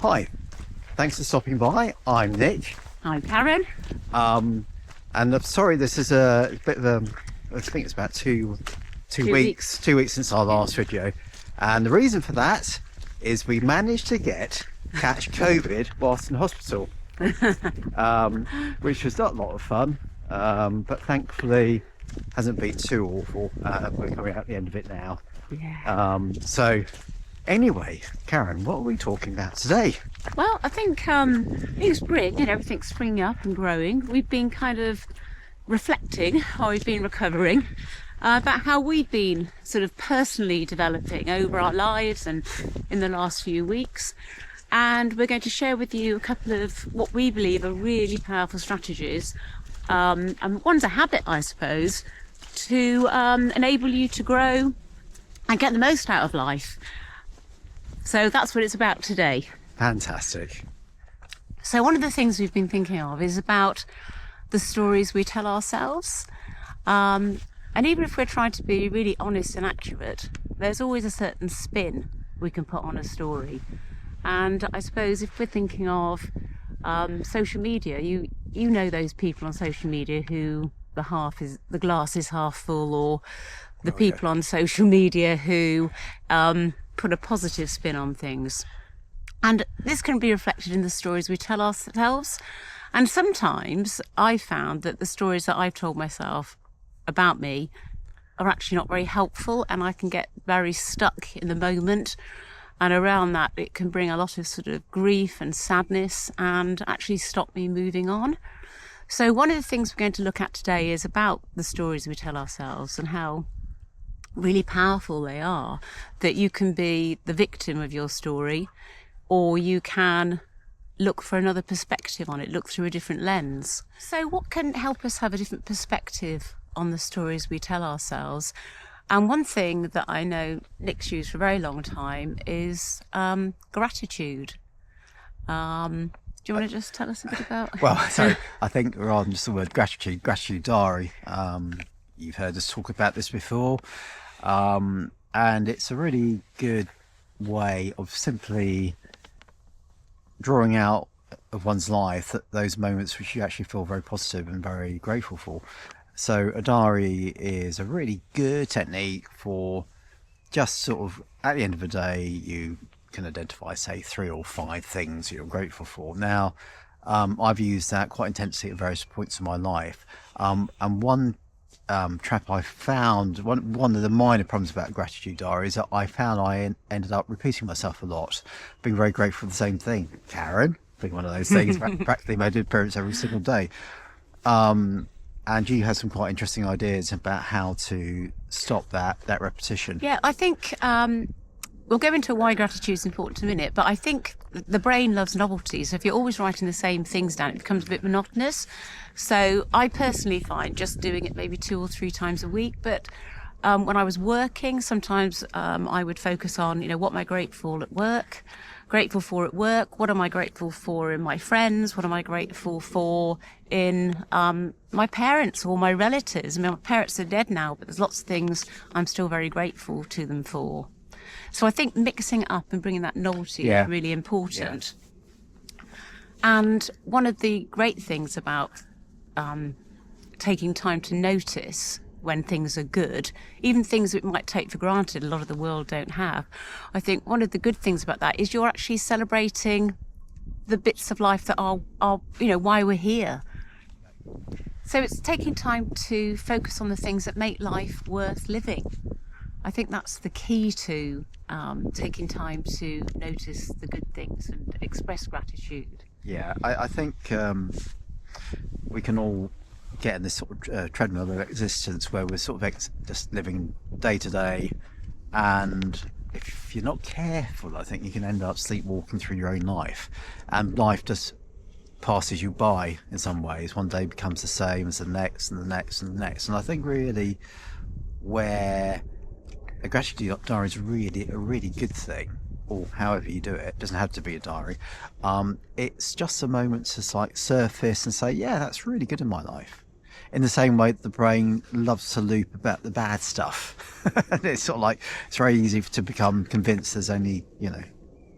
Hi, thanks for stopping by. I'm Nick. I'm Karen. And I'm sorry, this is a bit of I think it's about two weeks since our last video. And the reason for that is we managed to catch COVID whilst in hospital, which was not a lot of fun, but thankfully hasn't been too awful. We're coming out the end of it now. Yeah. So anyway, Karen, what are we talking about today? Well, I think it's spring, everything's springing up and growing. We've been kind of reflecting how we've been recovering, about how we've been sort of personally developing over our lives and in the last few weeks. And we're going to share with you a couple of what we believe are really powerful strategies. And one's a habit, I suppose, to enable you to grow and get the most out of life. So that's what it's about today. Fantastic. So one of the things we've been thinking of is about the stories we tell ourselves. And even if we're trying to be really honest and accurate, there's always a certain spin we can put on a story. And I suppose if we're thinking of social media, you know those people on social media who the glass is half full, or the people on social media who put a positive spin on things. And this can be reflected in the stories we tell ourselves. And sometimes I found that the stories that I've told myself about me are actually not very helpful, and I can get very stuck in the moment. And around that, it can bring a lot of sort of grief and sadness and actually stop me moving on. So one of the things we're going to look at today is about the stories we tell ourselves and how really powerful they are, that you can be the victim of your story, or you can look for another perspective on it, look through a different lens. So what can help us have a different perspective on the stories we tell ourselves? And one thing that I know Nick's used for a very long time is gratitude. Do you want to just tell us a bit about? Well, so I think rather than just the word gratitude diary, you've heard us talk about this before, and it's a really good way of simply drawing out of one's life those moments which you actually feel very positive and very grateful for. So a diary is a really good technique for just sort of, at the end of the day, you can identify, say, 3 or 5 things you're grateful for. Now, I've used that quite intensely at various points in my life. And one trap I found, one of the minor problems about gratitude diary is that I found I ended up repeating myself a lot, being very grateful for the same thing. Karen, being one of those things, practically made an appearance every single day. And you had some quite interesting ideas about how to stop that repetition. Yeah, I think we'll go into why gratitude is important in a minute, but I think the brain loves novelty. So if you're always writing the same things down, it becomes a bit monotonous. So I personally find just doing it maybe 2 or 3 times a week. But when I was working, sometimes I would focus on, what am I grateful for at work? What am I grateful for in my friends? What am I grateful for in my parents or my relatives? I mean, my parents are dead now, but there's lots of things I'm still very grateful to them for. So I think mixing it up and bringing that novelty is really important. Yeah. And one of the great things about taking time to notice when things are good, even things that we might take for granted, a lot of the world don't have. I think one of the good things about that is you're actually celebrating the bits of life that are why we're here. So it's taking time to focus on the things that make life worth living. I think that's the key to taking time to notice the good things and express gratitude. Yeah, I think we can all get in this sort of treadmill of existence where we're sort of just living day to day, and if you're not careful, I think you can end up sleepwalking through your own life, and life just passes you by in some ways. One day becomes the same as the next and the next and the next. And I think really where a gratitude diary is really a really good thing, or however you do it doesn't have to be a diary. It's just a moment to like surface and say, yeah, that's really good in my life. in the same way that the brain loves to loop about the bad stuff. And it's sort of like, it's very easy to become convinced there's only,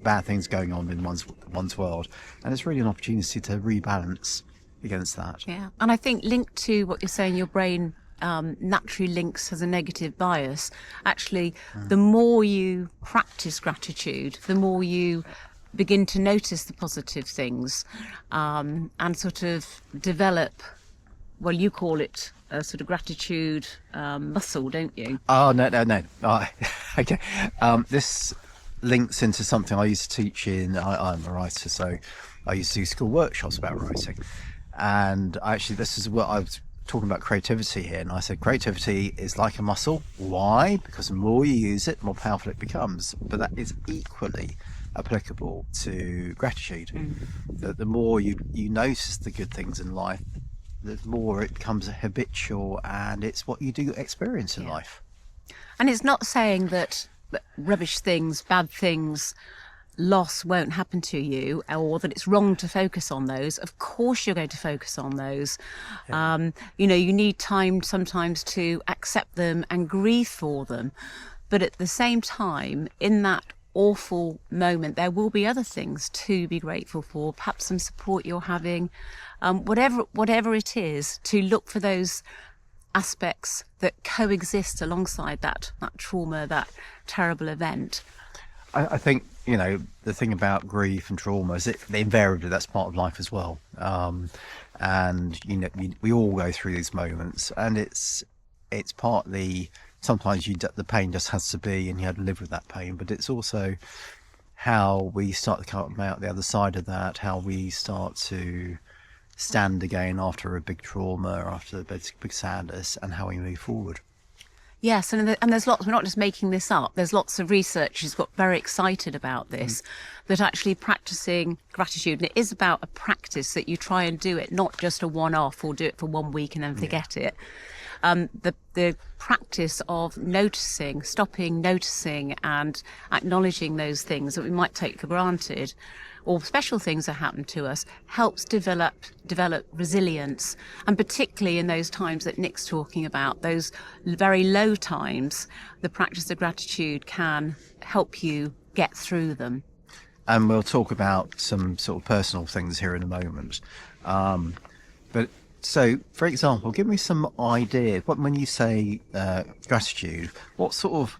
bad things going on in one's world. And it's really an opportunity to rebalance against that. Yeah. And I think linked to what you're saying, your brain naturally links as a negative bias. Actually, the more you practice gratitude, the more you begin to notice the positive things, and sort of develop, well, you call it a sort of gratitude muscle, don't you? Oh, no. Okay. This links into something I used to teach I'm a writer, so I used to do school workshops about writing. And actually, this is what I was talking about, creativity here. And I said, creativity is like a muscle. Why? Because the more you use it, the more powerful it becomes. But that is equally applicable to gratitude. The more you notice the good things in life, the more it becomes habitual, and it's what you do experience in life. And it's not saying that rubbish things, bad things, loss won't happen to you, or that it's wrong to focus on those. Of course you're going to focus on those. You need time sometimes to accept them and grieve for them. But at the same time, in that awful moment, there will be other things to be grateful for, perhaps some support you're having, whatever it is, to look for those aspects that coexist alongside that trauma, that terrible event. I think, the thing about grief and trauma is invariably that's part of life as well. And, we all go through these moments, and it's partly, sometimes the pain just has to be, and you have to live with that pain, but it's also how we start to come out the other side of that, how we start to stand again after a big trauma, or after a big sadness, and how we move forward. Yes, and there's lots, we're not just making this up, there's lots of research who's got very excited about this, that actually practicing gratitude, and it is about a practice that you try and do it, not just a one-off or do it for 1 week and then forget it. The practice of stopping, noticing and acknowledging those things that we might take for granted, or special things that happen to us, helps develop resilience. And particularly in those times that Nick's talking about, those very low times, the practice of gratitude can help you get through them. And we'll talk about some sort of personal things here in a moment. So, for example, give me some idea. When you say gratitude, what sort of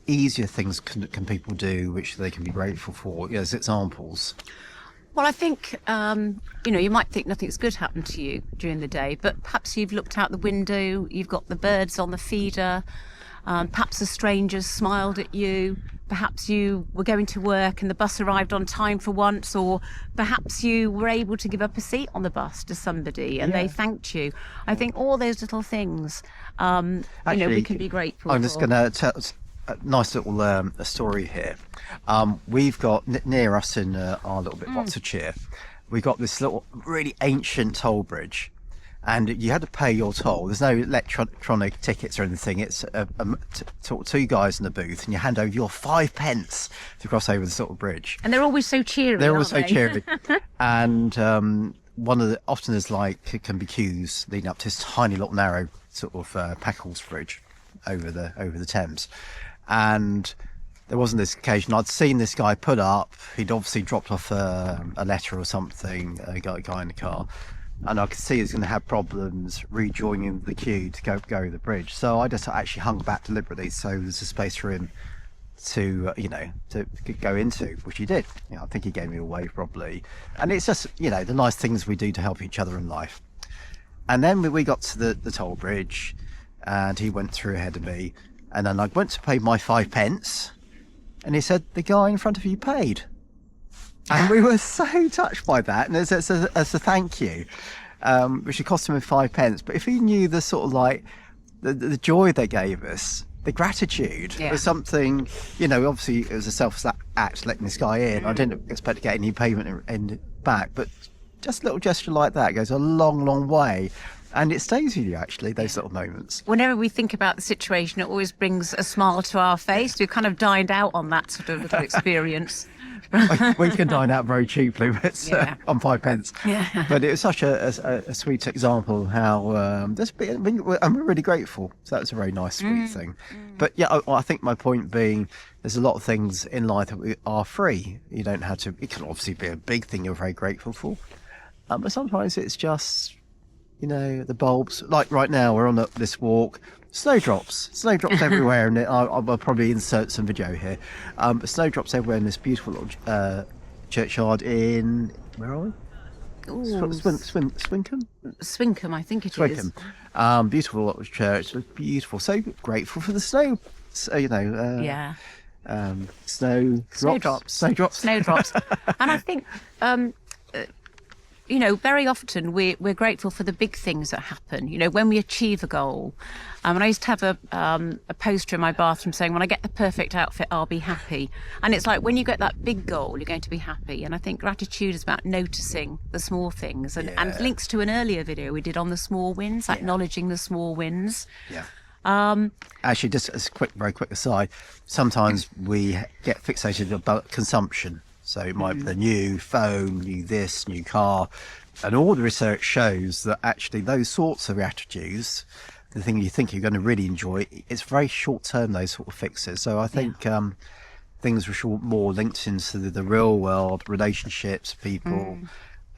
easier things can people do which they can be grateful for, as examples? Well, I think, you might think nothing's good happened to you during the day, but perhaps you've looked out the window, you've got the birds on the feeder, perhaps a stranger smiled at you, perhaps you were going to work and the bus arrived on time for once, or perhaps you were able to give up a seat on the bus to somebody and they thanked you. I think all those little things, Actually, we can be grateful for. I'm just going to tell a nice little story here. We've got near us in our little bit of Oxfordshire, we've got this little really ancient toll bridge, and you had to pay your toll. There's no electronic tickets or anything. It's two guys in the booth, and you hand over your 5 pence to cross over the sort of bridge. And they're always so cheery. They're always so cheery. And often there's can be queues leading up to this tiny little narrow sort of Packles bridge over the Thames. And there wasn't this occasion. I'd seen this guy put up. He'd obviously dropped off a letter or something, a guy in the car. And I could see he was going to have problems rejoining the queue to go the bridge. So I just actually hung back deliberately so there's a space for him to go into, which he did. I think he gave me a wave probably. And it's just, the nice things we do to help each other in life. And then we got to the toll bridge, and he went through ahead of me. And then I went to pay my 5 pence, and he said, "The guy in front of you paid." And we were so touched by that, and as a thank you, which had cost him 5 pence. But if he knew the sort of like the joy they gave us, the gratitude was something, obviously it was a selfless act letting this guy in. I didn't expect to get any payment back, but just a little gesture like that goes a long, long way. And it stays with you, actually, those little moments. Whenever we think about the situation, it always brings a smile to our face. We've kind of dined out on that sort of little experience. we can dine out very cheaply, but Yeah. on 5 pence. Yeah. But it was such a sweet example of how I'm really grateful. So that's a very nice, sweet thing. But yeah, I think my point being, there's a lot of things in life that are free. You don't have to. It can obviously be a big thing you're very grateful for, but sometimes it's just, the bulbs. Like right now, we're on this walk. Snowdrops everywhere, and I'll probably insert some video here. But snowdrops everywhere in this beautiful little churchyard in, where are we? Ooh, Swinkham? Swinkham, I think it is. Swinkham. Beautiful little church. It was beautiful. So grateful for the snow. So, Yeah. Snowdrops. Snowdrops. And I think, very often we're grateful for the big things that happen, when we achieve a goal. And I used to have a poster in my bathroom saying, when I get the perfect outfit, I'll be happy. And it's like, when you get that big goal, you're going to be happy. And I think gratitude is about noticing the small things, and links to an earlier video we did on the small wins, acknowledging the small wins. Yeah. Actually, just as a very quick aside, sometimes we get fixated about consumption. So it might be the new phone, new this, new car. And all the research shows that actually those sorts of attitudes, the thing you think you're going to really enjoy, it's very short term, those sort of fixes. So I think things which are more linked into the real world, relationships, people,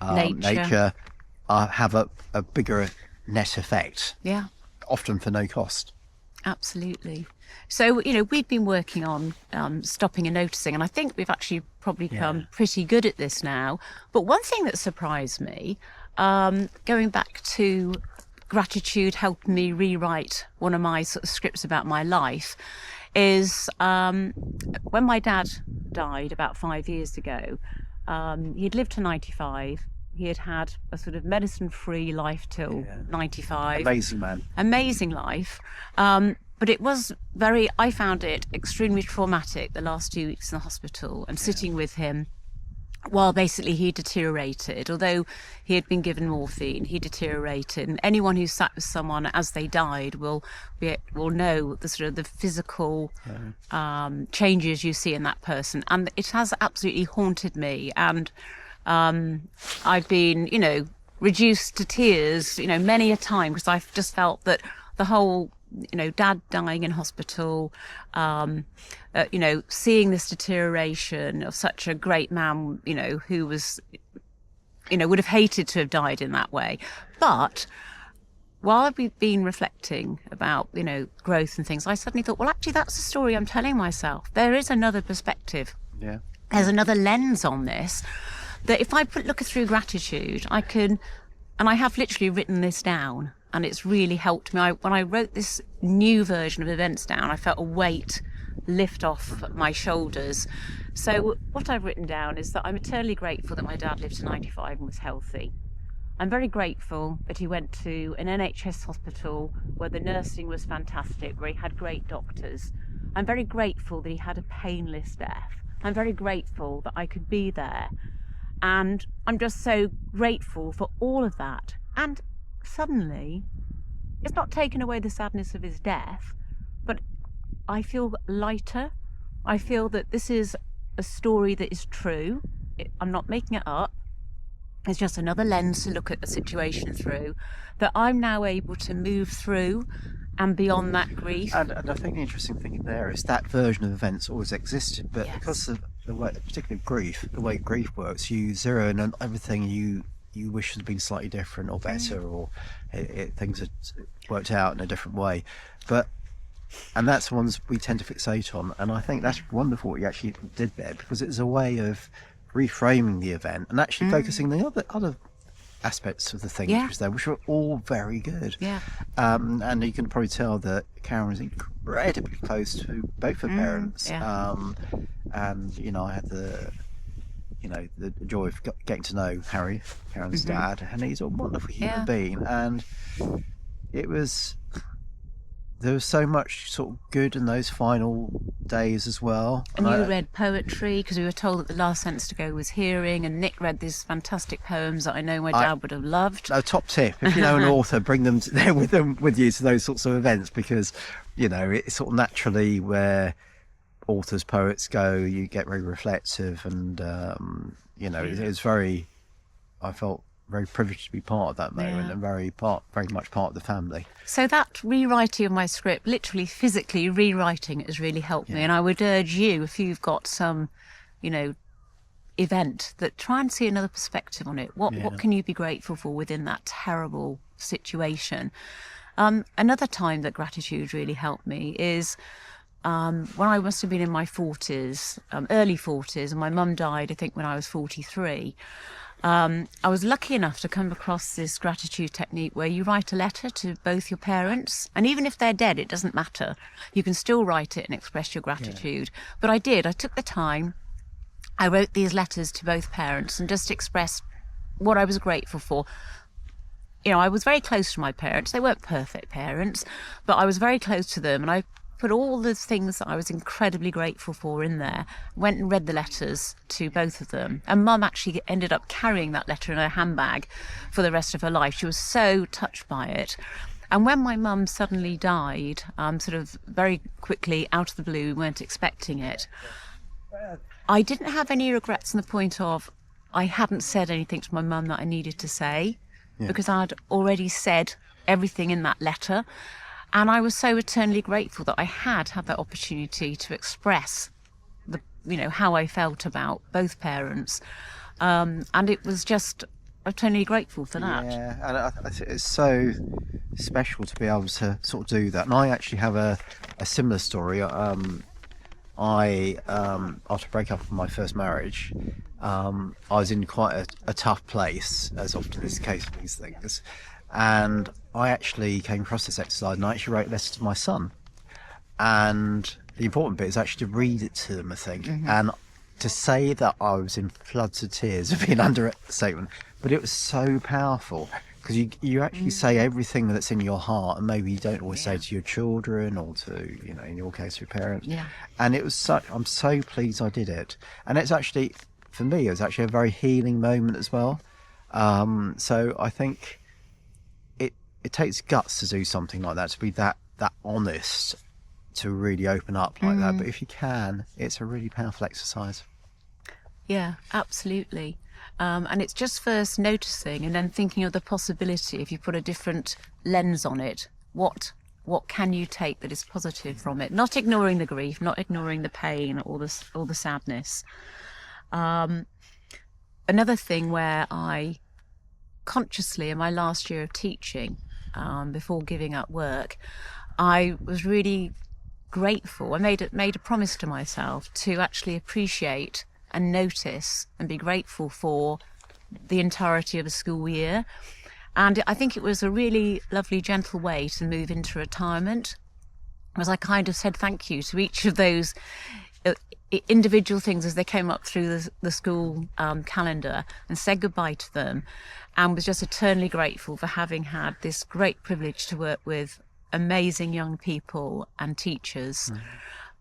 nature have a bigger net effect. Yeah. Often for no cost. Absolutely. So, we've been working on stopping and noticing, and I think we've actually probably become pretty good at this now. But one thing that surprised me, going back to gratitude helping me rewrite one of my sort of scripts about my life, is when my dad died about 5 years ago, he'd lived to 95. He had had a sort of medicine-free life till 95. Amazing man. Amazing life. But it was I found it extremely traumatic the last 2 weeks in the hospital, and sitting with him while basically he deteriorated. Although he had been given morphine, he deteriorated. And anyone who sat with someone as they died will know the sort of the physical changes you see in that person. And it has absolutely haunted me. And I've been, reduced to tears, many a time, because I've just felt that the whole, dad dying in hospital, seeing this deterioration of such a great man, who was, would have hated to have died in that way. But while I've been reflecting about, growth and things, I suddenly thought, well, actually, that's the story I'm telling myself. There is another perspective. Yeah. There's another lens on this. That if I look through gratitude, I can, and I have literally written this down, and it's really helped me. When I wrote this new version of events down, I felt a weight lift off my shoulders. So what I've written down is that I'm eternally grateful that my dad lived to 95 and was healthy. I'm very grateful that he went to an NHS hospital where the nursing was fantastic, where he had great doctors. I'm very grateful that he had a painless death. I'm very grateful that I could be there. And I'm just so grateful for all of that. And suddenly, it's not taken away the sadness of his death, but I feel lighter. I feel that this is a story that is true. I'm not making it up. It's just another lens to look at the situation through, that I'm now able to move through and beyond that grief. And I think the interesting thing there is that version of events always existed, but because of the way, particularly grief, the way grief works, you zero in on everything you wish had been slightly different or better, or things had worked out in a different way. And that's the ones we tend to fixate on. And I think that's wonderful what you actually did there, because it's a way of reframing the event and actually focusing on the other aspects of the thing which were all very good. And you can probably tell that Karen was incredibly close to both her parents. And I had the joy of getting to know Harry, Karen's dad, and he's a wonderful human being. And there was so much sort of good in those final days as well. And you read poetry, because we were told that the last sentence to go was hearing, and Nick read these fantastic poems that I know my dad would have loved. A top tip, if you know an author, bring them there with you to those sorts of events, because it's sort of naturally where authors, poets go, you get very reflective, and it's very. I felt very privileged to be part of that moment, and very much part of the family. So that rewriting of my script, literally physically rewriting it, has really helped me. And I would urge you, if you've got some, event, that try and see another perspective on it. What can you be grateful for within that terrible situation? Another time that gratitude really helped me is when I must have been in my 40s, early 40s, and my mum died, I think, when I was 43. I was lucky enough to come across this gratitude technique where you write a letter to both your parents, and even if they're dead, it doesn't matter. You can still write it and express your gratitude. But I did. I took the time. I wrote these letters to both parents and just expressed what I was grateful for. I was very close to my parents. They weren't perfect parents, but I was very close to them, and I put all the things that I was incredibly grateful for in there. Went and read the letters to both of them, and Mum actually ended up carrying that letter in her handbag for the rest of her life. She was so touched by it. And when my mum suddenly died, sort of very quickly out of the blue, we weren't expecting it, I didn't have any regrets on the point of I hadn't said anything to my mum that I needed to say, because I'd already said everything in that letter. And I was so eternally grateful that I had that opportunity to express how I felt about both parents. And it was just eternally grateful for that. Yeah, and I think it's so special to be able to sort of do that. And I actually have a similar story. After breaking up with my first marriage, I was in quite a tough place, as often is the case with these things. And I actually came across this exercise, and I actually wrote a letter to my son. And the important bit is actually to read it to them, I think. And to say that I was in floods of tears would be an understatement, but it was so powerful, because you actually say everything that's in your heart, and maybe you don't always say to your children or to, in your case, your parents. Yeah. And it was I'm so pleased I did it. And it's actually, for me, it was actually a very healing moment as well. So I think it takes guts to do something like that, to be that honest, to really open up like that. But if you can, it's a really powerful exercise. Yeah, absolutely. And it's just first noticing and then thinking of the possibility, if you put a different lens on it, what can you take that is positive from it? Not ignoring the grief, not ignoring the pain or the sadness. Another thing where I consciously, in my last year of teaching, before giving up work, I was really grateful. I made a promise to myself to actually appreciate and notice and be grateful for the entirety of a school year. And I think it was a really lovely, gentle way to move into retirement, as I kind of said thank you to each of those individual things as they came up through the school calendar, and said goodbye to them, and was just eternally grateful for having had this great privilege to work with amazing young people and teachers.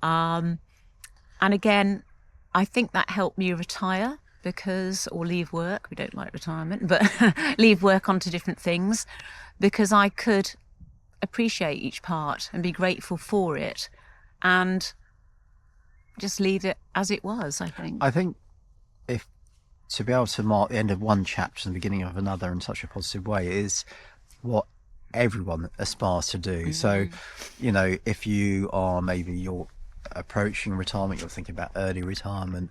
And again, I think that helped me retire, or leave work. We don't like retirement, but leave work onto different things, because I could appreciate each part and be grateful for it, and just leave it as it was, I think. I think if to be able to mark the end of one chapter and the beginning of another in such a positive way is what everyone aspires to do. So, if you are, maybe you're approaching retirement, you're thinking about early retirement,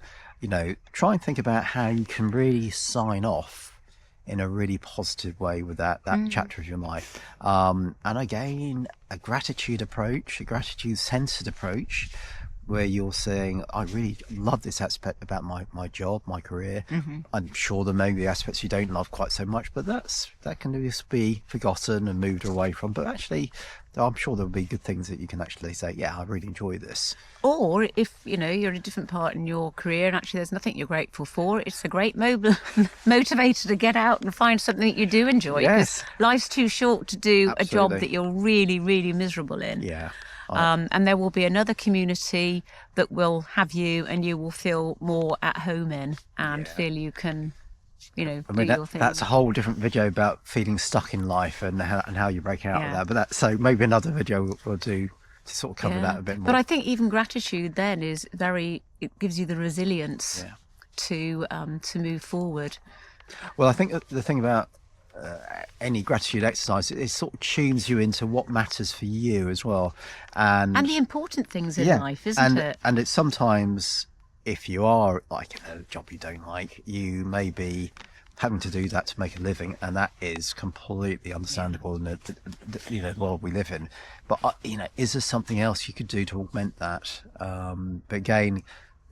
try and think about how you can really sign off in a really positive way with that chapter of your life. And again, a gratitude centered approach, where you're saying, I really love this aspect about my job, my career. I'm sure there may be aspects you don't love quite so much, but that can just be forgotten and moved away from. But actually, I'm sure there'll be good things that you can actually say, yeah, I really enjoy this. Or if, you're in a different part in your career and actually there's nothing you're grateful for, it's a great motivator to get out and find something that you do enjoy. Yes. Life's too short to do Absolutely. a job that you're really, really miserable in. Yeah. And there will be another community that will have you, and you will feel more at home in, and feel you can, do your thing. That's a whole different video about feeling stuck in life and how you break out of that. But so maybe another video we'll do to sort of cover that a bit more. But I think even gratitude then is it gives you the resilience to move forward. Well, I think the thing about any gratitude exercise, it sort of tunes you into what matters for you as well, and the important things in life, isn't it? And it's sometimes, if you are like in a job you don't like, you may be having to do that to make a living, and that is completely understandable in the world we live in. But is there something else you could do to augment that? But again,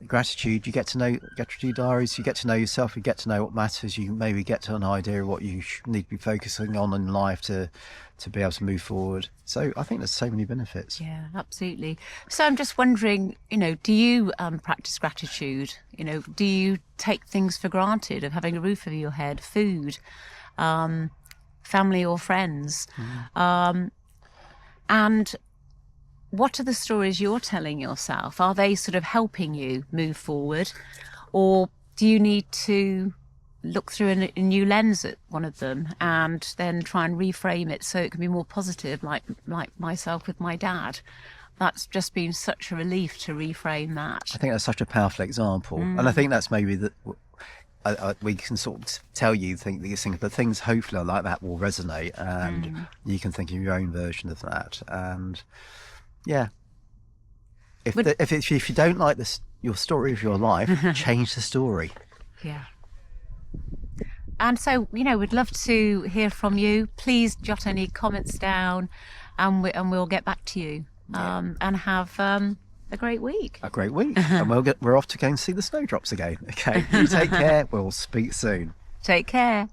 gratitude, you get to know gratitude diaries, you get to know yourself, you get to know what matters, you maybe get to an idea of what you need to be focusing on in life to be able to move forward. So I think there's so many benefits. Yeah, absolutely. So I'm just wondering, do you practice gratitude? Do you take things for granted, of having a roof over your head, food, family or friends? And what are the stories you're telling yourself? Are they sort of helping you move forward, or do you need to look through a new lens at one of them and then try and reframe it so it can be more positive, like myself with my dad? That's just been such a relief to reframe that. I think that's such a powerful example, and I think that's maybe we can sort of tell you these things, but things hopefully like that will resonate, and you can think of your own version of that. And if you don't like your story of your life, change the story. Yeah. And so, we'd love to hear from you. Please jot any comments down, and we'll get back to you. And have a great week. A great week. And we're off to go and see the snowdrops again. Okay, you take care. We'll speak soon. Take care.